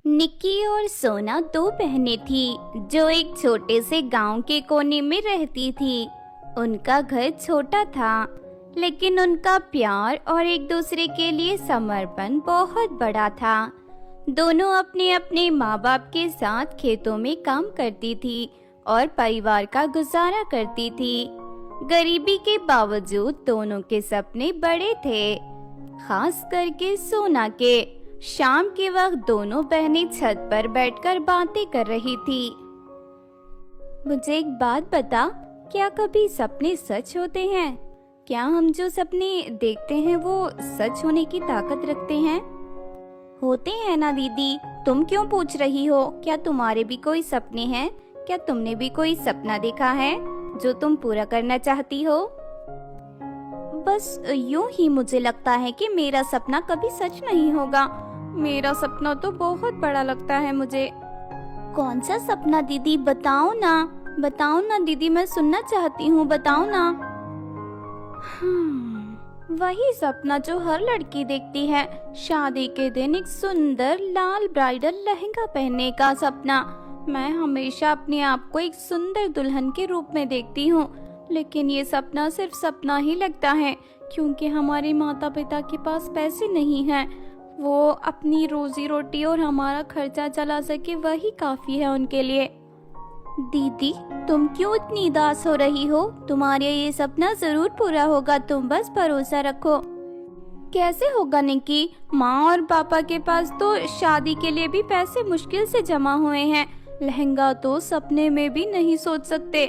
निक्की और सोना दो बहनें थी जो एक छोटे से गांव के कोने में रहती थी। उनका घर छोटा था, लेकिन उनका प्यार और एक दूसरे के लिए समर्पण बहुत बड़ा था। दोनों अपने अपने माँ बाप के साथ खेतों में काम करती थी और परिवार का गुजारा करती थी। गरीबी के बावजूद दोनों के सपने बड़े थे, खास करके सोना के। शाम के वक्त दोनों बहनें छत पर बैठकर बातें कर रही थी। मुझे एक बात बता, क्या कभी सपने सच होते हैं? क्या हम जो सपने देखते हैं वो सच होने की ताकत रखते हैं? होते हैं ना दीदी, तुम क्यों पूछ रही हो? क्या तुम्हारे भी कोई सपने हैं? क्या तुमने भी कोई सपना देखा है जो तुम पूरा करना चाहती हो? बस यूं ही मुझे लगता है कि मेरा सपना कभी सच नहीं होगा। मेरा सपना तो बहुत बड़ा लगता है मुझे। कौन सा सपना दीदी, बताओ ना दीदी, मैं सुनना चाहती हूँ, बताओ ना। वही सपना जो हर लड़की देखती है, शादी के दिन एक सुंदर लाल ब्राइडल लहंगा पहनने का सपना। मैं हमेशा अपने आप को एक सुंदर दुल्हन के रूप में देखती हूँ, लेकिन ये सपना सिर्फ सपना ही लगता है, क्योंकि हमारे माता पिता के पास पैसे नहीं हैं। वो अपनी रोजी रोटी और हमारा खर्चा चला सके, वही काफी है उनके लिए। दीदी, तुम क्यों इतनी उदास हो रही हो? तुम्हारा ये सपना जरूर पूरा होगा, तुम बस भरोसा रखो। कैसे होगा निक्की? माँ और पापा के पास तो शादी के लिए भी पैसे मुश्किल से जमा हुए हैं, लहंगा तो सपने में भी नहीं सोच सकते।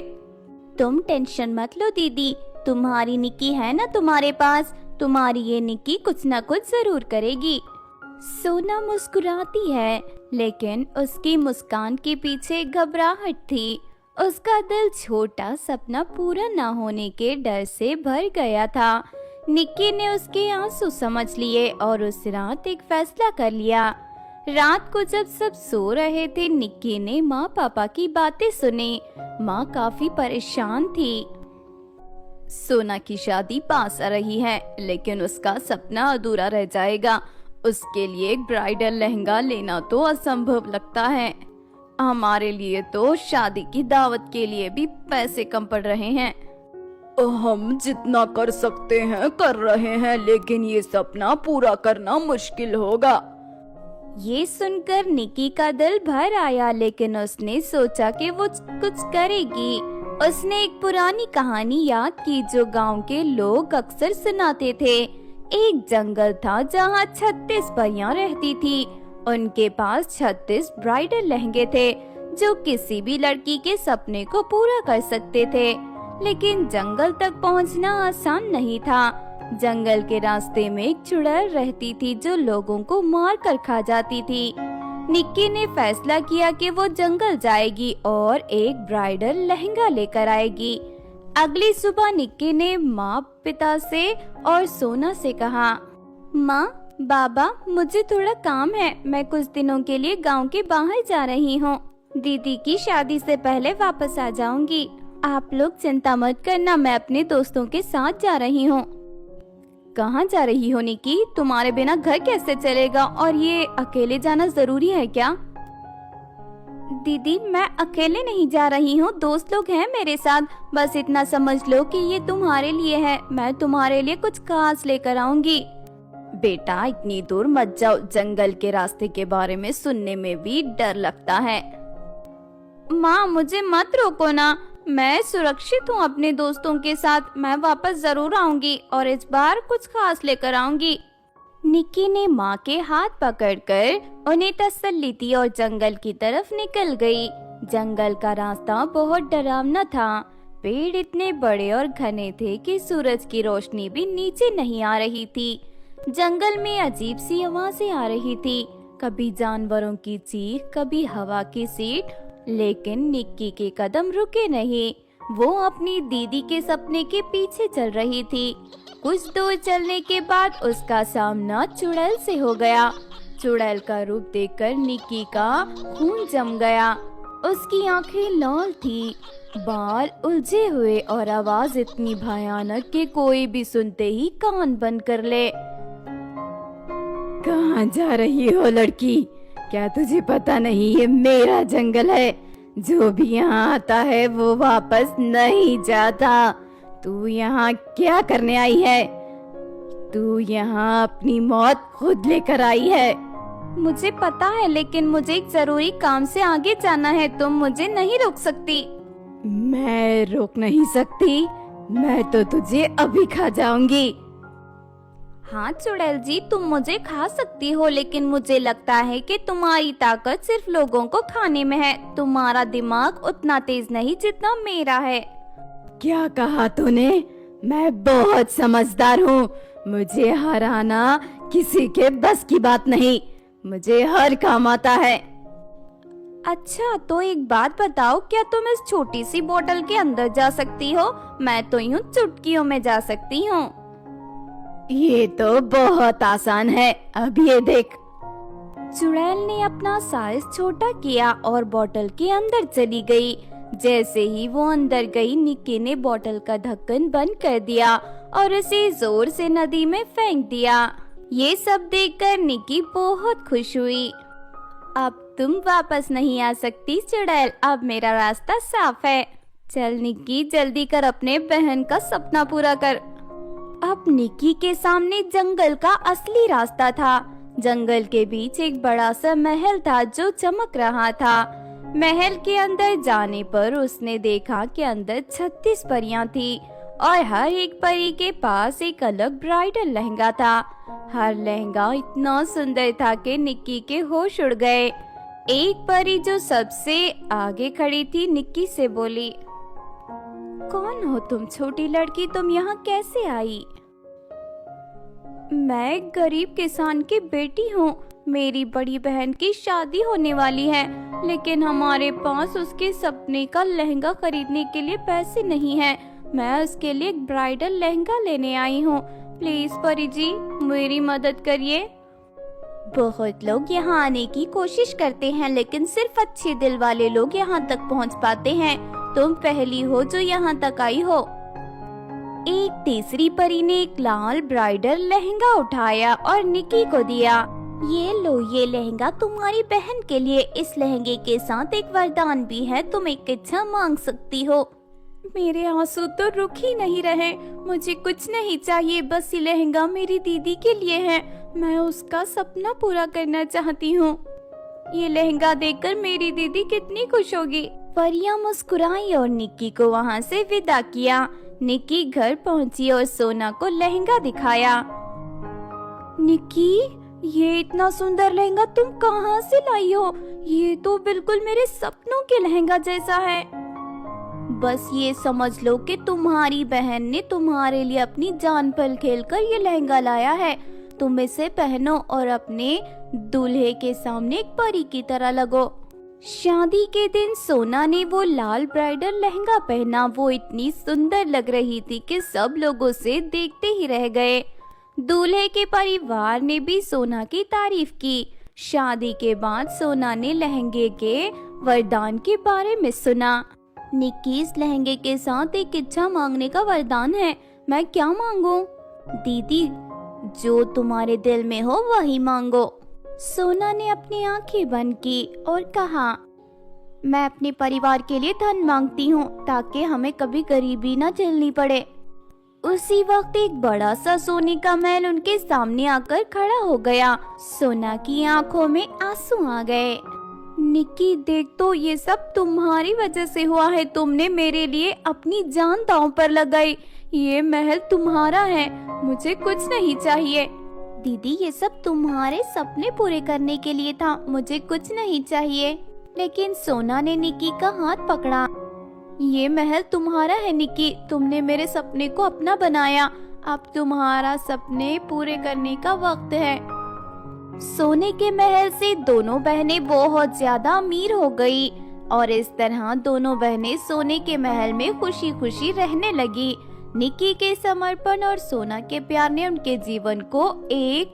तुम टेंशन मत लो दीदी, तुम्हारी निक्की है ना तुम्हारे पास, तुम्हारी ये निक्की कुछ ना कुछ जरूर करेगी। सोना मुस्कुराती है, लेकिन उसकी मुस्कान के पीछे घबराहट थी। उसका दिल छोटा सपना पूरा ना होने के डर से भर गया था। निक्की ने उसके आंसू समझ लिए और उस रात एक फैसला कर लिया। रात को जब सब सो रहे थे, निक्की ने माँ पापा की बातें सुनी। माँ काफी परेशान थी। सोना की शादी पास आ रही है, लेकिन उसका सपना अधूरा रह जाएगा। उसके लिए एक ब्राइडल लहंगा लेना तो असंभव लगता है। हमारे लिए तो शादी की दावत के लिए भी पैसे कम पड़ रहे हैं। हम जितना कर सकते हैं कर रहे हैं, लेकिन ये सपना पूरा करना मुश्किल होगा। ये सुनकर निक्की का दिल भर आया, लेकिन उसने सोचा कि वो कुछ करेगी। उसने एक पुरानी कहानी याद की जो गांव के लोग अक्सर सुनाते थे। एक जंगल था जहाँ 36 परियां रहती थी। उनके पास 36 ब्राइडल लहंगे थे जो किसी भी लड़की के सपने को पूरा कर सकते थे। लेकिन जंगल तक पहुँचना आसान नहीं था। जंगल के रास्ते में एक चुड़ैल रहती थी जो लोगों को मार कर खा जाती थी। निक्की ने फैसला किया कि वो जंगल जाएगी और एक ब्राइडल लहंगा लेकर आएगी। अगली सुबह निक्की ने माँ पिता से और सोना से कहा, माँ बाबा, मुझे थोड़ा काम है, मैं कुछ दिनों के लिए गांव के बाहर जा रही हूँ। दीदी की शादी से पहले वापस आ जाऊंगी। आप लोग चिंता मत करना, मैं अपने दोस्तों के साथ जा रही हूँ। कहाँ जा रही हो निक्की? तुम्हारे बिना घर कैसे चलेगा, और ये अकेले जाना जरूरी है क्या? दीदी, मैं अकेले नहीं जा रही हूँ, दोस्त लोग हैं मेरे साथ। बस इतना समझ लो कि ये तुम्हारे लिए है, मैं तुम्हारे लिए कुछ खास लेकर आऊंगी। बेटा, इतनी दूर मत जाओ, जंगल के रास्ते के बारे में सुनने में भी डर लगता है। माँ, मुझे मत रोको ना, मैं सुरक्षित हूँ अपने दोस्तों के साथ। मैं वापस जरूर आऊंगी और इस बार कुछ खास लेकर आऊंगी। निक्की ने माँ के हाथ पकड़कर उन्हें तसल्ली दी और जंगल की तरफ निकल गई। जंगल का रास्ता बहुत डरावना था। पेड़ इतने बड़े और घने थे कि सूरज की रोशनी भी नीचे नहीं आ रही थी। जंगल में अजीब सी आवाजें आ रही थी, कभी जानवरों की चीख, कभी हवा की सीट। लेकिन निक्की के कदम रुके नहीं। वो अपनी दीदी के सपने के पीछे चल रही थी। कुछ दूर चलने के बाद उसका सामना चुड़ैल से हो गया। चुड़ैल का रूप देखकर निक्की का खून जम गया। उसकी आंखें लाल थी, बाल उलझे हुए और आवाज इतनी भयानक कि कोई भी सुनते ही कान बंद कर ले। कहाँ जा रही हो लड़की? क्या तुझे पता नहीं ये मेरा जंगल है? जो भी यहाँ आता है वो वापस नहीं जाता। तू यहाँ क्या करने आई है? तू यहाँ अपनी मौत खुद लेकर आई है। मुझे पता है, लेकिन मुझे एक जरूरी काम से आगे जाना है। तुम मुझे नहीं रोक सकती। मैं रोक नहीं सकती। मैं तो तुझे अभी खा जाऊंगी। हाँ चुड़ैल जी, तुम मुझे खा सकती हो, लेकिन मुझे लगता है कि तुम्हारी ताकत सिर्फ लोगों को खाने में है। तुम्हारा दिमाग उतना तेज नहीं जितना मेरा है। क्या कहा तूने? मैं बहुत समझदार हूँ। मुझे हराना किसी के बस की बात नहीं। मुझे हर काम आता है। अच्छा, तो एक बात बताओ, क्या तुम इस छोटी सी बोतल के अंदर जा सकती हो? मैं तो यूं चुटकियों में जा सकती हूँ। ये तो बहुत आसान है। अब ये देख। चुड़ैल ने अपना साइज छोटा किया और बोतल के अंदर चली गई। जैसे ही वो अंदर गई, निक्की ने बोतल का ढक्कन बंद कर दिया और उसे जोर से नदी में फेंक दिया। ये सब देखकर निक्की बहुत खुश हुई। अब तुम वापस नहीं आ सकती चुड़ैल, अब मेरा रास्ता साफ है। चल निक्की, जल्दी कर, अपने बहन का सपना पूरा कर। अब निक्की के सामने जंगल का असली रास्ता था। जंगल के बीच एक बड़ा सा महल था जो चमक रहा था। महल के अंदर जाने पर उसने देखा कि अंदर 36 परियां थी और हर एक परी के पास एक अलग ब्राइडल लहंगा था। हर लहंगा इतना सुंदर था कि निक्की के होश उड़ गए। एक परी जो सबसे आगे खड़ी थी निक्की से बोली, कौन हो तुम छोटी लड़की? तुम यहाँ कैसे आई? मैं गरीब किसान की बेटी हूँ। मेरी बड़ी बहन की शादी होने वाली है, लेकिन हमारे पास उसके सपने का लहंगा खरीदने के लिए पैसे नहीं हैं। मैं उसके लिए एक ब्राइडल लहंगा लेने आई हूँ। प्लीज परी जी, मेरी मदद करिए। बहुत लोग यहाँ आने की कोशिश करते हैं, लेकिन सिर्फ अच्छे दिल वाले लोग यहाँ तक पहुँच पाते हैं। तुम पहली हो जो यहाँ तक आई हो। एक तीसरी परी ने एक लाल ब्राइडल लहंगा उठाया और निक्की को दिया। ये लो, ये लहंगा तुम्हारी बहन के लिए। इस लहंगे के साथ एक वरदान भी है, तुम एक इच्छा मांग सकती हो। मेरे आंसू तो रुक ही नहीं रहे। मुझे कुछ नहीं चाहिए, बस ये लहंगा मेरी दीदी के लिए है। मैं उसका सपना पूरा करना चाहती हूँ। ये लहंगा देखकर मेरी दीदी कितनी खुश होगी। परियां मुस्कुराई और निक्की को वहाँ से विदा किया। निक्की घर पहुँची और सोना को लहंगा दिखाया। निक्की, ये इतना सुंदर लहंगा तुम कहाँ से लाई हो? ये तो बिल्कुल मेरे सपनों के लहंगा जैसा है। बस ये समझ लो कि तुम्हारी बहन ने तुम्हारे लिए अपनी जान पर खेलकर ये लहंगा लाया है। तुम इसे पहनो और अपने दूल्हे के सामने एक परी की तरह लगो। शादी के दिन सोना ने वो लाल ब्राइडल लहंगा पहना। वो इतनी सुंदर लग रही थी कि सब लोग उसे देखते ही रह गए। दूल्हे के परिवार ने भी सोना की तारीफ की। शादी के बाद सोना ने लहंगे के वरदान के बारे में सुना। निक्की, इस लहंगे के साथ एक इच्छा मांगने का वरदान है। मैं क्या मांगूं? दीदी, जो तुम्हारे दिल में हो वही मांगो। सोना ने अपनी आंखें बंद की और कहा, मैं अपने परिवार के लिए धन मांगती हूँ ताकि हमें कभी गरीबी न झेलनी पड़े। उसी वक्त एक बड़ा सा सोने का महल उनके सामने आकर खड़ा हो गया। सोना की आंखों में आंसू आ गए। निक्की, देख तो, ये सब तुम्हारी वजह से हुआ है। तुमने मेरे लिए अपनी जान दांव पर लगाई। ये महल तुम्हारा है, मुझे कुछ नहीं चाहिए। दीदी, ये सब तुम्हारे सपने पूरे करने के लिए था, मुझे कुछ नहीं चाहिए। लेकिन सोना ने निक्की का हाथ पकड़ा। ये महल तुम्हारा है निक्की, तुमने मेरे सपने को अपना बनाया। अब तुम्हारा सपने पूरे करने का वक्त है। सोने के महल से दोनों बहनें बहुत ज्यादा अमीर हो गई और इस तरह दोनों बहनें सोने के महल में खुशी खुशी रहने लगी। निक्की के समर्पण और सोना के प्यार ने उनके जीवन को एक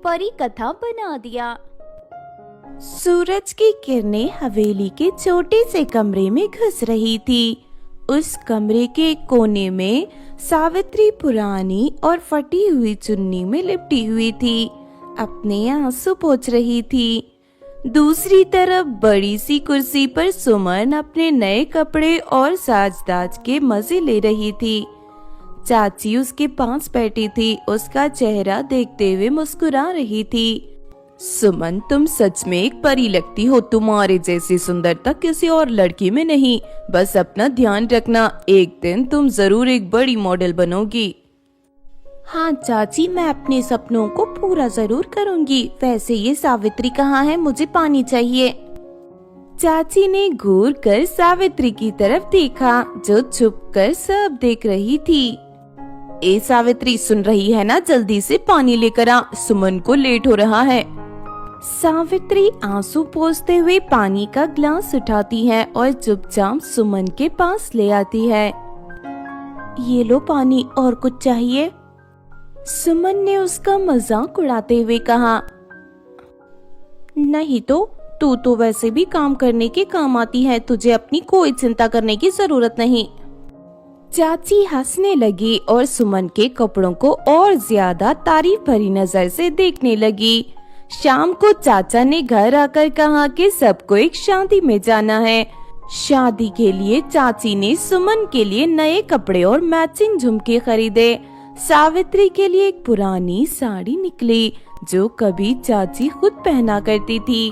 परी कथा बना दिया। सूरज की किरणें हवेली के छोटे से कमरे में घुस रही थी। उस कमरे के कोने में सावित्री पुरानी और फटी हुई चुन्नी में लिपटी हुई थी, अपने आंसू पोंछ रही थी। दूसरी तरफ बड़ी सी कुर्सी पर सुमन अपने नए कपड़े और साजदाज के मजे ले रही थी। चाची उसके पास बैठी थी, उसका चेहरा देखते हुए मुस्कुरा रही थी। सुमन, तुम सच में एक परी लगती हो, तुम्हारे जैसी सुंदरता किसी और लड़की में नहीं। बस अपना ध्यान रखना, एक दिन तुम जरूर एक बड़ी मॉडल बनोगी। हाँ चाची, मैं अपने सपनों को पूरा जरूर करूंगी। वैसे ये सावित्री कहाँ है? मुझे पानी चाहिए। चाची ने घूर कर सावित्री की तरफ देखा, जो छुपकर सब देख रही थी। ए सावित्री, सुन रही है ना? जल्दी से पानी लेकर आ, सुमन को लेट हो रहा है। सावित्री आंसू पोंछते हुए पानी का ग्लास उठाती है और चुपचाप सुमन के पास ले आती है। ये लो पानी, और कुछ चाहिए? सुमन ने उसका मजाक उड़ाते हुए कहा। नहीं तो, तू तो वैसे भी काम करने के काम आती है, तुझे अपनी कोई चिंता करने की जरूरत नहीं। चाची हंसने लगी और सुमन के कपड़ों को और ज्यादा तारीफ भरी नजर से देखने लगी। शाम को चाचा ने घर आकर कहा कि सबको एक शादी में जाना है। शादी के लिए चाची ने सुमन के लिए नए कपड़े और मैचिंग झुमके खरीदे। सावित्री के लिए एक पुरानी साड़ी निकली, जो कभी चाची खुद पहना करती थी।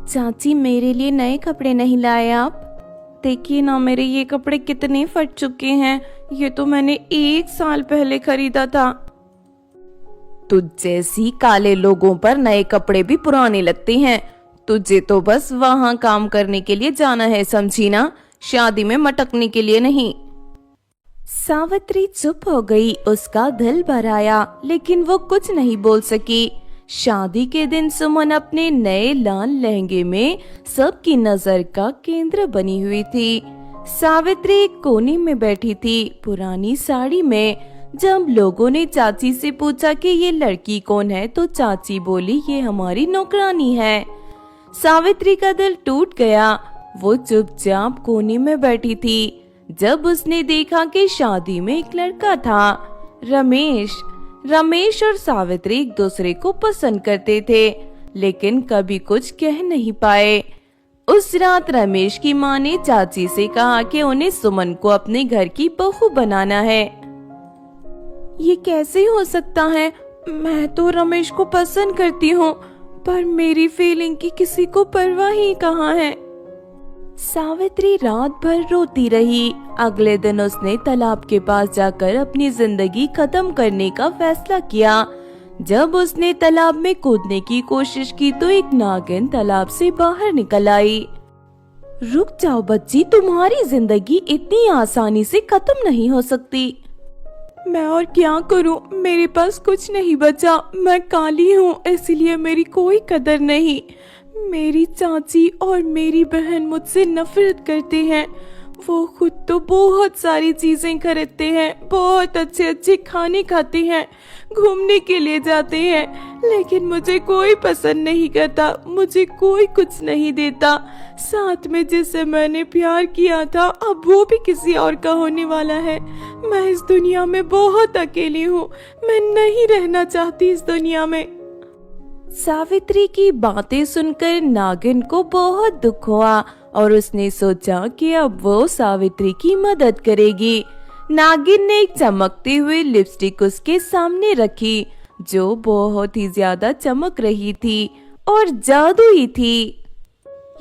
चाची, मेरे लिए नए कपड़े नहीं लाए आप? देखिए ना, मेरे ये कपड़े कितने फट चुके हैं। ये तो मैंने 1 साल पहले खरीदा था। तुझ जैसी काले लोगों पर नए कपड़े भी पुराने लगते हैं। तुझे तो बस वहाँ काम करने के लिए जाना है, समझी ना? शादी में मटकने के लिए नहीं। सावित्री चुप हो गई, उसका दिल भर आया, लेकिन वो कुछ नहीं बोल सकी। शादी के दिन सुमन अपने नए लाल लहंगे में सबकी नजर का केंद्र बनी हुई थी। सावित्री एक कोने में बैठी थी, पुरानी साड़ी में। जब लोगों ने चाची से पूछा कि ये लड़की कौन है, तो चाची बोली, ये हमारी नौकरानी है। सावित्री का दिल टूट गया। वो चुपचाप कोने में बैठी थी। जब उसने देखा कि शादी में एक लड़का था, रमेश और सावित्री एक दूसरे को पसंद करते थे, लेकिन कभी कुछ कह नहीं पाए। उस रात रमेश की माँ ने चाची से कहा कि उन्हें सुमन को अपने घर की बहू बनाना है। ये कैसे हो सकता है? मैं तो रमेश को पसंद करती हूँ, पर मेरी फीलिंग की किसी को परवाह ही कहाँ है। सावित्री रात भर रोती रही। अगले दिन उसने तालाब के पास जाकर अपनी जिंदगी खत्म करने का फैसला किया। जब उसने तालाब में कूदने की कोशिश की तो एक नागिन तालाब से बाहर निकल आई। रुक जाओ बच्ची, तुम्हारी जिंदगी इतनी आसानी से खत्म नहीं हो सकती। मैं और क्या करूं? मेरे पास कुछ नहीं बचा। मैं काली हूं, इसलिए मेरी कोई कदर नहीं। मेरी चाची और मेरी बहन मुझसे नफरत करते हैं। वो खुद तो बहुत सारी चीजें खरीदते हैं, बहुत अच्छे अच्छे खाने खाते हैं, घूमने के लिए जाते हैं, लेकिन मुझे कोई पसंद नहीं करता, मुझे कोई कुछ नहीं देता। साथ में जिससे मैंने प्यार किया था, अब वो भी किसी और का होने वाला है। मैं इस दुनिया में बहुत अकेली हूँ। मैं नहीं रहना चाहती इस दुनिया में। सावित्री की बातें सुनकर नागिन को बहुत दुख हुआ और उसने सोचा कि अब वो सावित्री की मदद करेगी। नागिन ने एक चमकती हुई लिपस्टिक उसके सामने रखी, जो बहुत ही ज्यादा चमक रही थी और जादुई थी।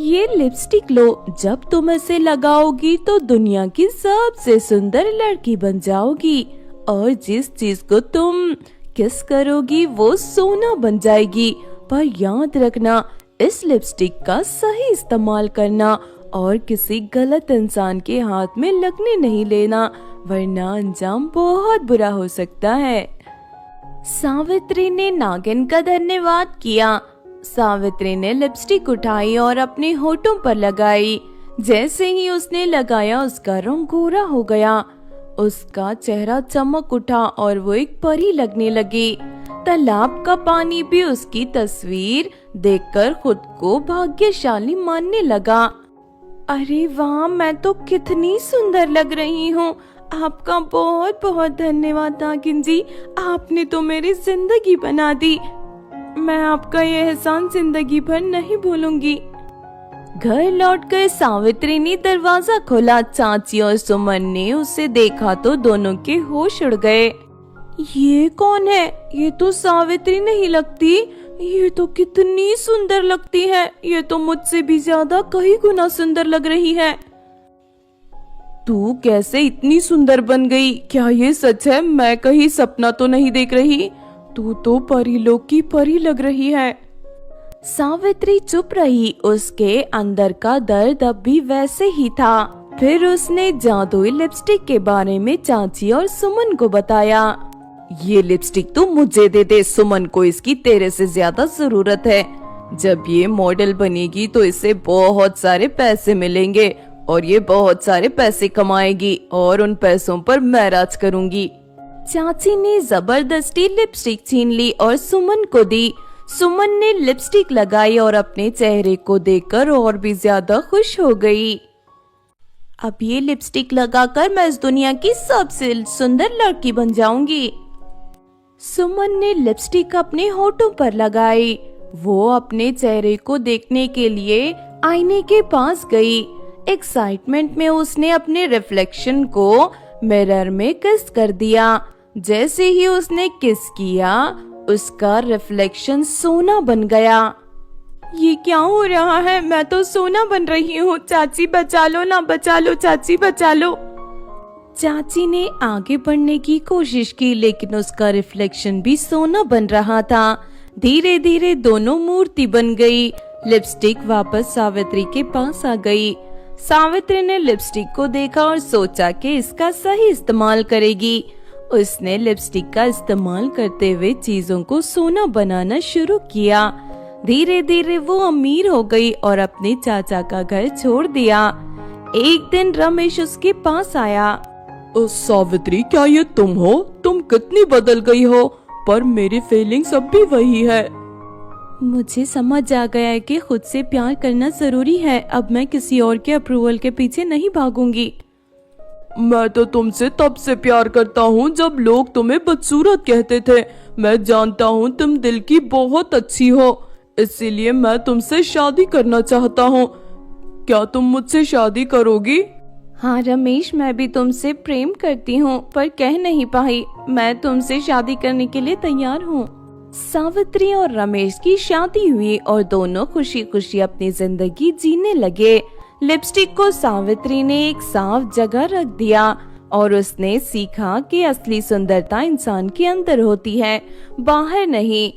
ये लिपस्टिक लो, जब तुम इसे लगाओगी तो दुनिया की सबसे सुंदर लड़की बन जाओगी, और जिस चीज को तुम किस करोगी वो सोना बन जाएगी। पर याद रखना, इस लिपस्टिक का सही इस्तेमाल करना और किसी गलत इंसान के हाथ में लगने नहीं लेना, वरना अंजाम बहुत बुरा हो सकता है। सावित्री ने नागिन का धन्यवाद किया। सावित्री ने लिपस्टिक उठाई और अपने होठों पर लगाई। जैसे ही उसने लगाया, उसका रंग गोरा हो गया, उसका चेहरा चमक उठा और वो एक परी लगने लगी। तालाब का पानी भी उसकी तस्वीर देखकर खुद को भाग्यशाली मानने लगा। अरे वाह, मैं तो कितनी सुंदर लग रही हूँ। आपका बहुत बहुत धन्यवाद नागिन जी, आपने तो मेरी जिंदगी बना दी। मैं आपका ये एहसान जिंदगी भर नहीं भूलूंगी। घर लौटकर सावित्री ने दरवाजा खोला। चाची और सुमन ने उसे देखा तो दोनों के होश उड़ गए। ये कौन है? ये तो सावित्री नहीं लगती। ये तो कितनी सुंदर लगती है। ये तो मुझसे भी ज्यादा कई गुना सुंदर लग रही है। तू कैसे इतनी सुंदर बन गई? क्या ये सच है? मैं कहीं सपना तो नहीं देख रही? तू तो परीलोक की परी लग रही है। सावित्री चुप रही। उसके अंदर का दर्द अब भी वैसे ही था। फिर उसने जादुई लिपस्टिक के बारे में चाची और सुमन को बताया। ये लिपस्टिक तो मुझे दे दे, सुमन को इसकी तेरे से ज्यादा जरूरत है। जब ये मॉडल बनेगी तो इससे बहुत सारे पैसे मिलेंगे और ये बहुत सारे पैसे कमाएगी और उन पैसों पर मैं राज करूंगी। चाची ने जबरदस्ती लिपस्टिक छीन ली और सुमन को दी। सुमन ने लिपस्टिक लगाई और अपने चेहरे को देखकर और भी ज्यादा खुश हो गई। अब ये लिपस्टिक लगाकर मैं इस दुनिया की सबसे सुंदर लड़की बन जाऊंगी। सुमन ने लिपस्टिक अपने होठों पर लगाई। वो अपने चेहरे को देखने के लिए आईने के पास गई। एक्साइटमेंट में उसने अपने रिफ्लेक्शन को मिरर में किस कर दिया। जैसे ही उसने किस किया उसका रिफ्लेक्शन सोना बन गया। ये क्या हो रहा है? मैं तो सोना बन रही हूँ। चाची बचा लो ना, बचा लो चाची, बचा लो। चाची ने आगे बढ़ने की कोशिश की लेकिन उसका रिफ्लेक्शन भी सोना बन रहा था। धीरे धीरे दोनों मूर्ति बन गई। लिपस्टिक वापस सावित्री के पास आ गई। सावित्री ने लिपस्टिक को देखा और सोचा कि इसका सही इस्तेमाल करेगी। उसने लिपस्टिक का इस्तेमाल करते हुए चीजों को सोना बनाना शुरू किया। धीरे धीरे वो अमीर हो गई और अपने चाचा का घर छोड़ दिया। एक दिन रमेश उसके पास आया। सावित्री, क्या ये तुम हो? तुम कितनी बदल गई हो, पर मेरी फीलिंग्स अब भी वही है। मुझे समझ आ गया है कि खुद से प्यार करना जरूरी है। अब मैं किसी और के अप्रूवल के पीछे नहीं भागूंगी। मैं तो तुमसे तब से प्यार करता हूँ जब लोग तुम्हें बदसूरत कहते थे। मैं जानता हूँ तुम दिल की बहुत अच्छी हो, इसीलिए मैं तुमसे शादी करना चाहता हूँ। क्या तुम मुझसे शादी करोगी? हाँ रमेश, मैं भी तुमसे प्रेम करती हूँ पर कह नहीं पाई। मैं तुमसे शादी करने के लिए तैयार हूँ। सावित्री और रमेश की शादी हुई और दोनों खुशी खुशी अपनी जिंदगी जीने लगे। लिपस्टिक को सावित्री ने एक साफ जगह रख दिया और उसने सीखा कि असली सुंदरता इंसान के अंदर होती है, बाहर नहीं।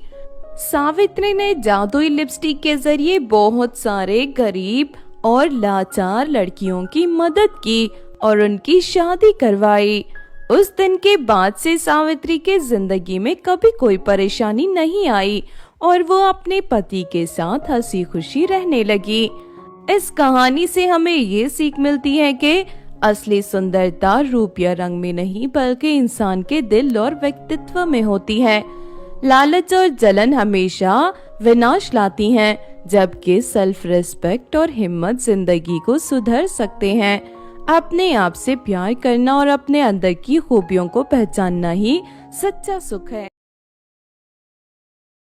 सावित्री ने जादुई लिपस्टिक के जरिए बहुत सारे गरीब और लाचार लड़कियों की मदद की और उनकी शादी करवाई। उस दिन के बाद से सावित्री के जिंदगी में कभी कोई परेशानी नहीं आई और वो अपने पति के साथ हंसी खुशी रहने लगी। इस कहानी से हमें ये सीख मिलती है कि असली सुंदरता रूप या रंग में नहीं बल्कि इंसान के दिल और व्यक्तित्व में होती है। लालच और जलन हमेशा विनाश लाती हैं, जबकि सेल्फ रिस्पेक्ट और हिम्मत जिंदगी को सुधार सकते हैं। अपने आप से प्यार करना और अपने अंदर की खूबियों को पहचानना ही सच्चा सुख है।